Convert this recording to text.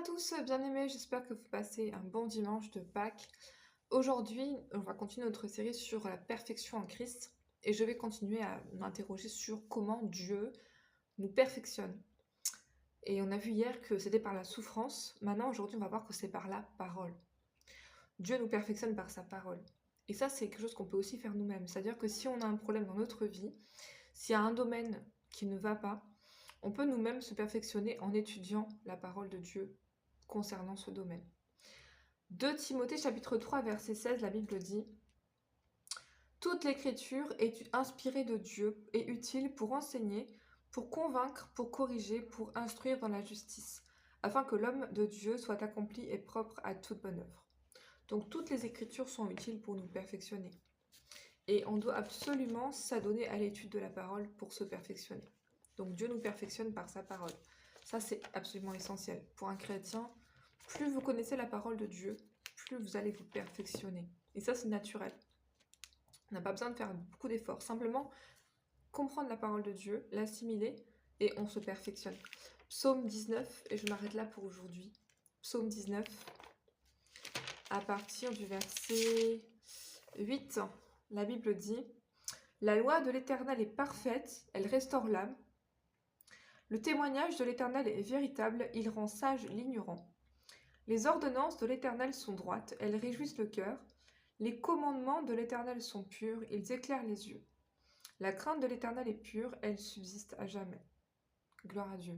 tous, bien-aimés, j'espère que vous passez un bon dimanche de Pâques. Aujourd'hui, on va continuer notre série sur la perfection en Christ et je vais continuer à m'interroger sur comment Dieu nous perfectionne. Et on a vu hier que c'était par la souffrance. Maintenant, aujourd'hui, on va voir que c'est par la parole. Dieu nous perfectionne par sa parole. Et ça, c'est quelque chose qu'on peut aussi faire nous-mêmes. C'est-à-dire que si on a un problème dans notre vie, s'il y a un domaine qui ne va pas, on peut nous-mêmes se perfectionner en étudiant la parole de Dieu concernant ce domaine. 2 Timothée chapitre 3 verset 16, la Bible dit: toute l'écriture est inspirée de Dieu et utile pour enseigner, pour convaincre, pour corriger, pour instruire dans la justice, afin que l'homme de Dieu soit accompli et propre à toute bonne œuvre. Donc toutes les écritures sont utiles pour nous perfectionner. Et on doit absolument s'adonner à l'étude de la parole pour se perfectionner. Donc Dieu nous perfectionne par sa parole. Ça, c'est absolument essentiel. Pour un chrétien, plus vous connaissez la parole de Dieu, plus vous allez vous perfectionner. Et ça, c'est naturel. On n'a pas besoin de faire beaucoup d'efforts. Simplement, comprendre la parole de Dieu, l'assimiler, et on se perfectionne. Psaume 19, et je m'arrête là pour aujourd'hui. Psaume 19, à partir du verset 8, la Bible dit: la loi de l'Éternel est parfaite, elle restaure l'âme. Le témoignage de l'Éternel est véritable, il rend sage l'ignorant. Les ordonnances de l'Éternel sont droites, elles réjouissent le cœur. Les commandements de l'Éternel sont purs, ils éclairent les yeux. La crainte de l'Éternel est pure, elle subsiste à jamais. Gloire à Dieu.